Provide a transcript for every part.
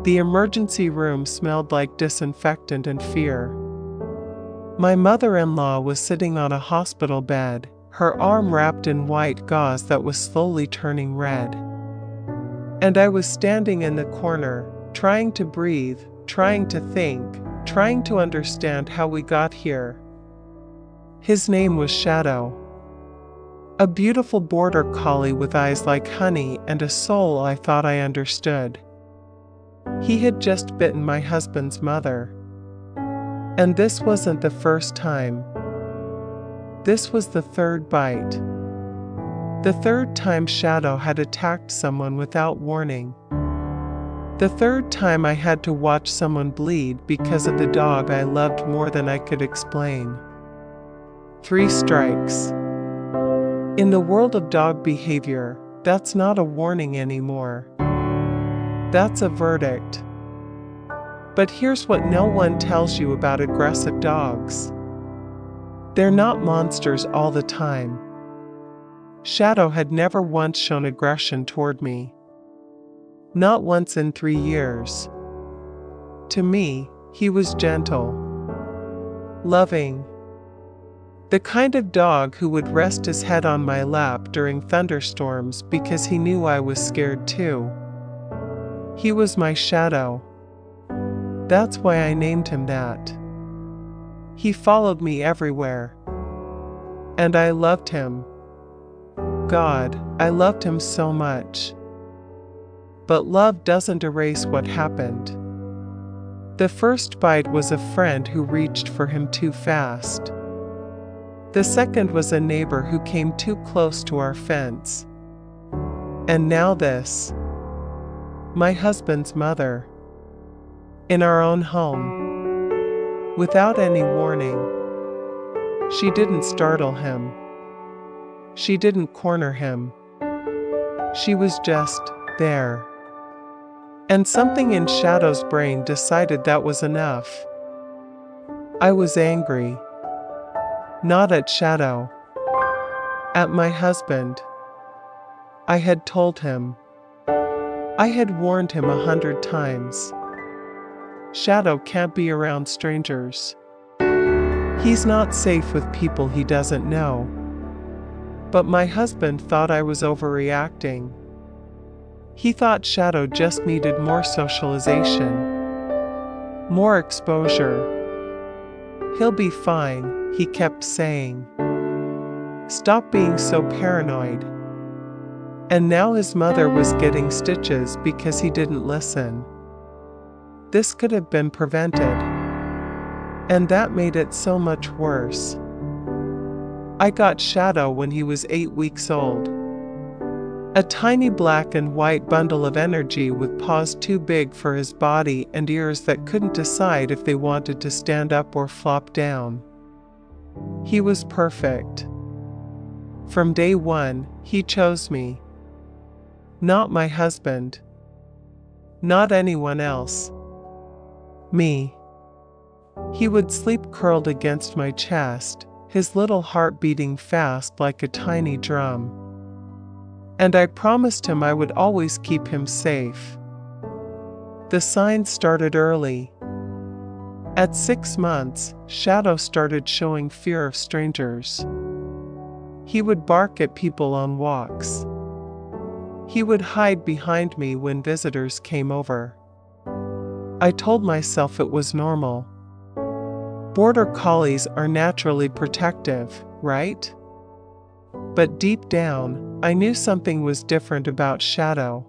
The emergency room smelled like disinfectant and fear. My mother-in-law was sitting on a hospital bed, her arm wrapped in white gauze that was slowly turning red. And I was standing in the corner, trying to breathe, trying to think, trying to understand how we got here. His name was Shadow. A beautiful border collie with eyes like honey and a soul I thought I understood. He had just bitten my husband's mother. And this wasn't the first time. This was the third bite. The third time Shadow had attacked someone without warning. The third time I had to watch someone bleed because of the dog I loved more than I could explain. 3 strikes. In the world of dog behavior, that's not a warning anymore. That's a verdict. But here's what no one tells you about aggressive dogs. They're not monsters all the time. Shadow had never once shown aggression toward me. Not once in 3 years. To me, he was gentle, loving. The kind of dog who would rest his head on my lap during thunderstorms because he knew I was scared too. He was my Shadow. That's why I named him that. He followed me everywhere. And I loved him. God, I loved him so much. But love doesn't erase what happened. The first bite was a friend who reached for him too fast. The second was a neighbor who came too close to our fence. And now this. My husband's mother. In our own home. Without any warning. She didn't startle him. She didn't corner him. She was just there. And something in Shadow's brain decided that was enough. I was angry. Not at Shadow. At my husband. I had told him. I had warned him 100 times. Shadow can't be around strangers. He's not safe with people he doesn't know. But my husband thought I was overreacting. He thought Shadow just needed more socialization. More exposure. He'll be fine, he kept saying. Stop being so paranoid. And now his mother was getting stitches because he didn't listen. This could have been prevented. And that made it so much worse. I got Shadow when he was 8 weeks old. A tiny black and white bundle of energy with paws too big for his body and ears that couldn't decide if they wanted to stand up or flop down. He was perfect. From day one, he chose me. Not my husband. Not anyone else. Me. He would sleep curled against my chest, his little heart beating fast like a tiny drum. And I promised him I would always keep him safe. The signs started early. At 6 months, Shadow started showing fear of strangers. He would bark at people on walks. He would hide behind me when visitors came over. I told myself it was normal. Border Collies are naturally protective, right? But deep down, I knew something was different about Shadow.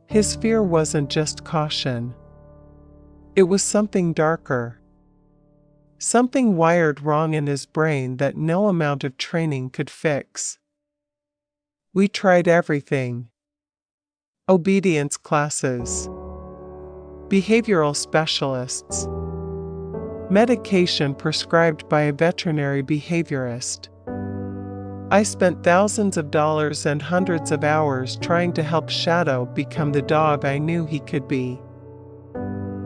His fear wasn't just caution. It was something darker. Something wired wrong in his brain that no amount of training could fix. We tried everything. Obedience classes. Behavioral specialists. Medication prescribed by a veterinary behaviorist. I spent thousands of dollars and hundreds of hours trying to help Shadow become the dog I knew he could be.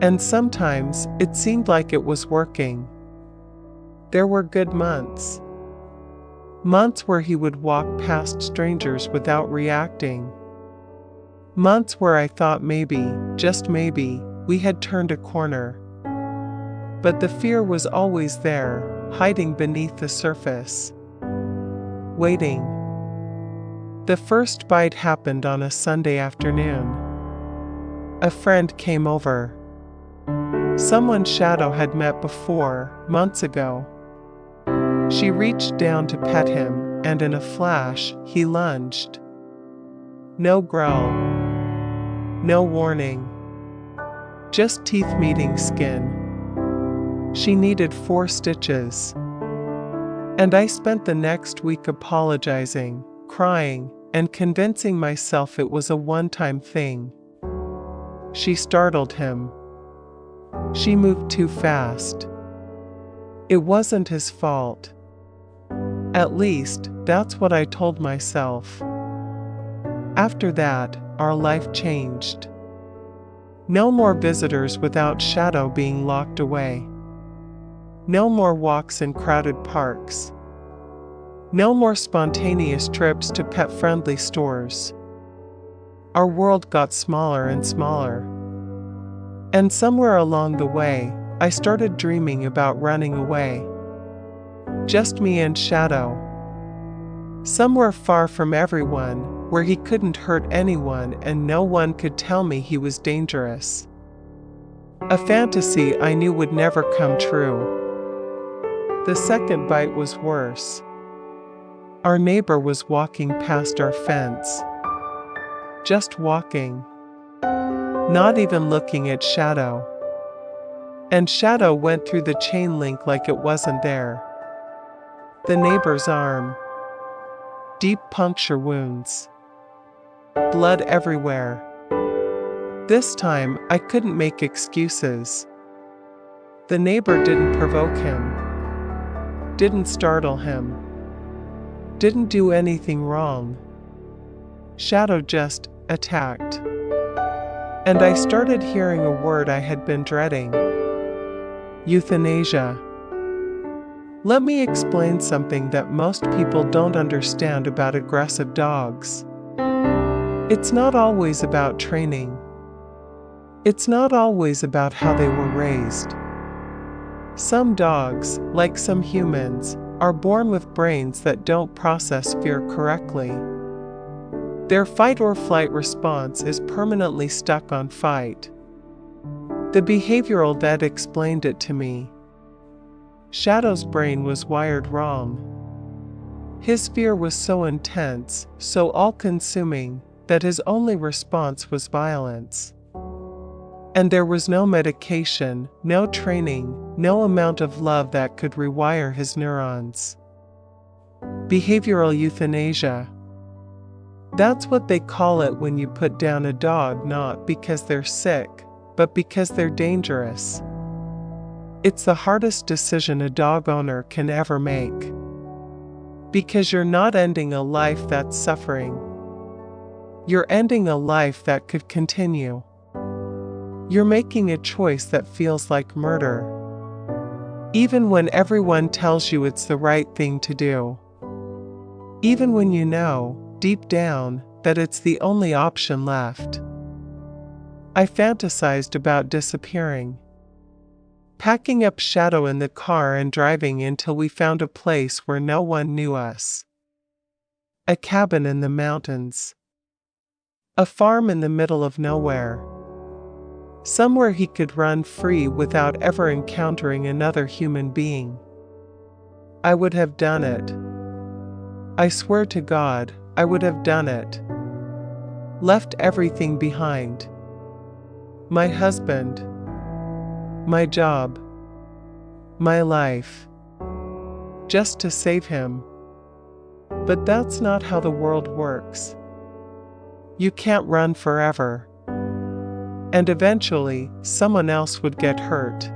And sometimes it seemed like it was working. There were good months. Months where he would walk past strangers without reacting. Months where I thought maybe, just maybe, we had turned a corner. But the fear was always there, hiding beneath the surface. Waiting. The first bite happened on a Sunday afternoon. A friend came over. Someone Shadow had met before, months ago. She reached down to pet him, and in a flash, he lunged. No growl. No warning. Just teeth meeting skin. She needed 4 stitches. And I spent the next week apologizing, crying, and convincing myself it was a one-time thing. She startled him. She moved too fast. It wasn't his fault. At least, that's what I told myself. After that, our life changed. No more visitors without Shadow being locked away. No more walks in crowded parks. No more spontaneous trips to pet-friendly stores. Our world got smaller and smaller. And somewhere along the way, I started dreaming about running away. Just me and Shadow. Somewhere far from everyone, where he couldn't hurt anyone and no one could tell me he was dangerous. A fantasy I knew would never come true. The second bite was worse. Our neighbor was walking past our fence. Just walking. Not even looking at Shadow. And Shadow went through the chain link like it wasn't there. The neighbor's arm. Deep puncture wounds. Blood everywhere. This time, I couldn't make excuses. The neighbor didn't provoke him. Didn't startle him. Didn't do anything wrong. Shadow just attacked. And I started hearing a word I had been dreading. Euthanasia. Let me explain something that most people don't understand about aggressive dogs. It's not always about training. It's not always about how they were raised. Some dogs, like some humans, are born with brains that don't process fear correctly. Their fight or flight response is permanently stuck on fight. The behavioral vet explained it to me. Shadow's brain was wired wrong. His fear was so intense, so all-consuming, that his only response was violence. And there was no medication, no training, no amount of love that could rewire his neurons. Behavioral euthanasia. That's what they call it when you put down a dog not because they're sick, but because they're dangerous. It's the hardest decision a dog owner can ever make. Because you're not ending a life that's suffering. You're ending a life that could continue. You're making a choice that feels like murder. Even when everyone tells you it's the right thing to do. Even when you know, deep down, that it's the only option left. I fantasized about disappearing. Packing up Shadow in the car and driving until we found a place where no one knew us. A cabin in the mountains. A farm in the middle of nowhere. Somewhere he could run free without ever encountering another human being. I would have done it. I swear to God, I would have done it. Left everything behind. My husband. My job. My life. Just to save him. But that's not how the world works. You can't run forever. And eventually, someone else would get hurt.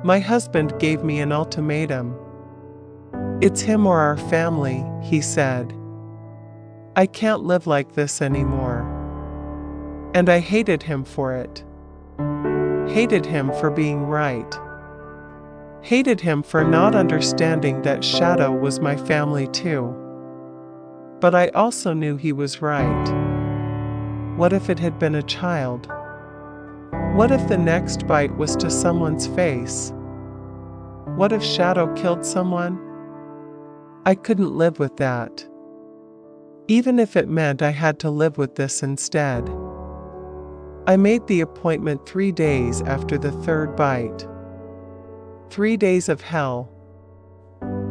My husband gave me an ultimatum. It's him or our family, he said. I can't live like this anymore. And I hated him for it. Hated him for being right. Hated him for not understanding that Shadow was my family too. But I also knew he was right. What if it had been a child? What if the next bite was to someone's face? What if Shadow killed someone? I couldn't live with that. Even if it meant I had to live with this instead. I made the appointment 3 days after the third bite. 3 days of hell.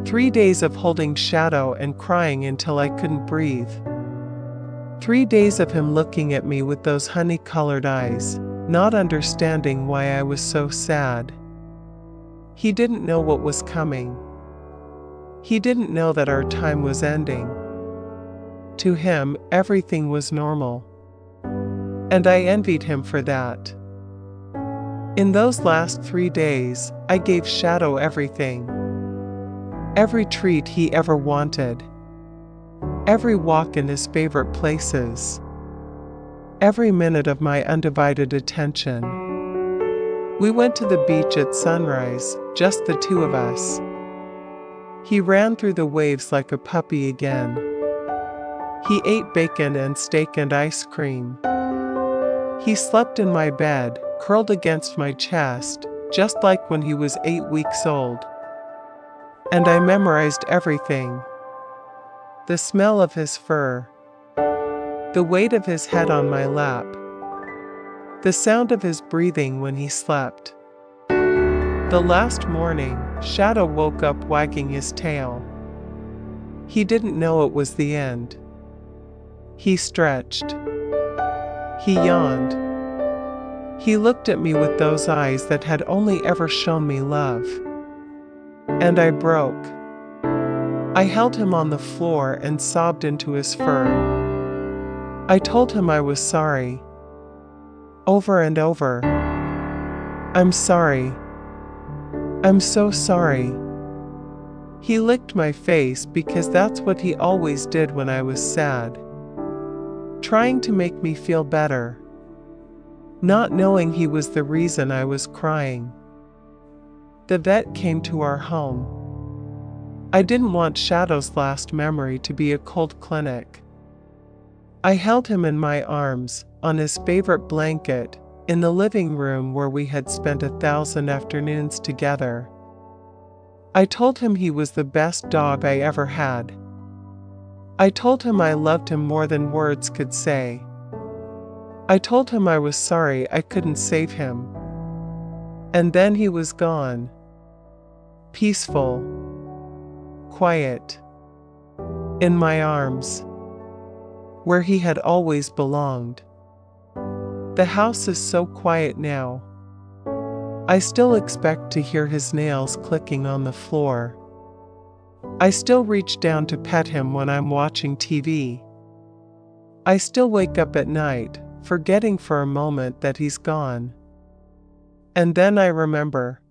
3 days of holding Shadow and crying until I couldn't breathe. 3 days of him looking at me with those honey-colored eyes, not understanding why I was so sad. He didn't know what was coming. He didn't know that our time was ending. To him, everything was normal. And I envied him for that. In those last 3 days, I gave Shadow everything. Every treat he ever wanted. Every walk in his favorite places. Every minute of my undivided attention. We went to the beach at sunrise, just the two of us. He ran through the waves like a puppy again. He ate bacon and steak and ice cream. He slept in my bed, curled against my chest, just like when he was 8 weeks old. And I memorized everything. The smell of his fur. The weight of his head on my lap. The sound of his breathing when he slept. The last morning, Shadow woke up wagging his tail. He didn't know it was the end. He stretched. He yawned. He looked at me with those eyes that had only ever shown me love. And I broke. I held him on the floor and sobbed into his fur. I told him I was sorry. Over and over. I'm sorry. I'm so sorry. He licked my face because that's what he always did when I was sad. Trying to make me feel better. Not knowing he was the reason I was crying. The vet came to our home. I didn't want Shadow's last memory to be a cold clinic. I held him in my arms, on his favorite blanket, in the living room where we had spent 1,000 afternoons together. I told him he was the best dog I ever had. I told him I loved him more than words could say. I told him I was sorry I couldn't save him. And then he was gone. Peaceful. Quiet. In my arms. Where he had always belonged. The house is so quiet now. I still expect to hear his nails clicking on the floor. I still reach down to pet him when I'm watching TV. I still wake up at night, forgetting for a moment that he's gone. And then I remember.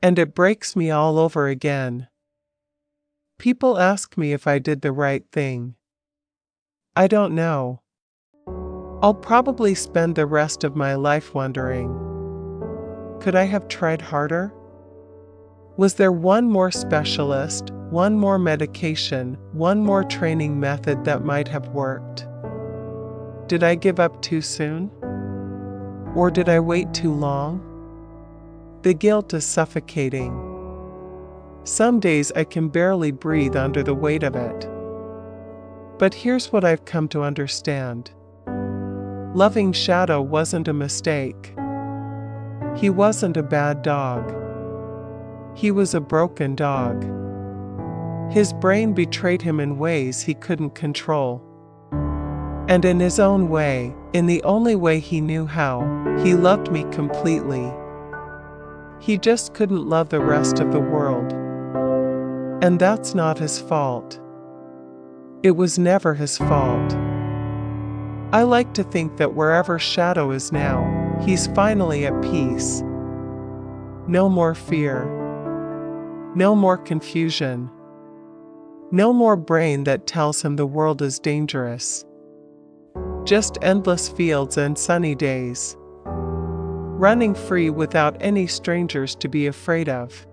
And it breaks me all over again. People ask me if I did the right thing. I don't know. I'll probably spend the rest of my life wondering. Could I have tried harder? Was there one more specialist, one more medication, one more training method that might have worked? Did I give up too soon? Or did I wait too long? The guilt is suffocating. Some days I can barely breathe under the weight of it. But here's what I've come to understand. Loving Shadow wasn't a mistake. He wasn't a bad dog. He was a broken dog. His brain betrayed him in ways he couldn't control. And in his own way, in the only way he knew how, he loved me completely. He just couldn't love the rest of the world. And that's not his fault. It was never his fault. I like to think that wherever Shadow is now, he's finally at peace. No more fear. No more confusion. No more brain that tells him the world is dangerous. Just endless fields and sunny days. Running free without any strangers to be afraid of.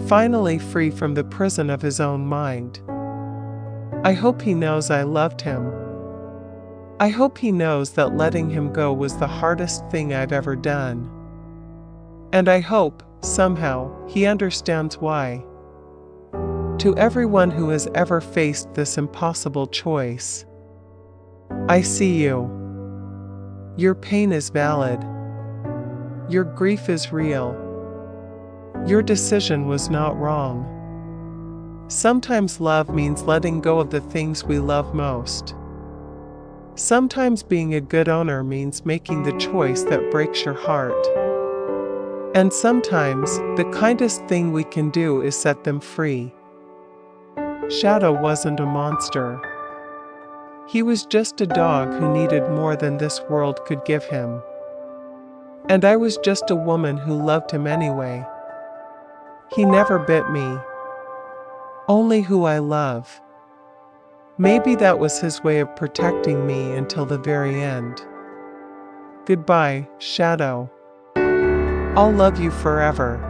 Finally free from the prison of his own mind. I hope he knows I loved him. I hope he knows that letting him go was the hardest thing I've ever done. And I hope, somehow, he understands why. To everyone who has ever faced this impossible choice, I see you. Your pain is valid. Your grief is real. Your decision was not wrong. Sometimes love means letting go of the things we love most. Sometimes being a good owner means making the choice that breaks your heart. And sometimes, the kindest thing we can do is set them free. Shadow wasn't a monster. He was just a dog who needed more than this world could give him. And I was just a woman who loved him anyway. He never bit me. Only who I love. Maybe that was his way of protecting me until the very end. Goodbye, Shadow. I'll love you forever.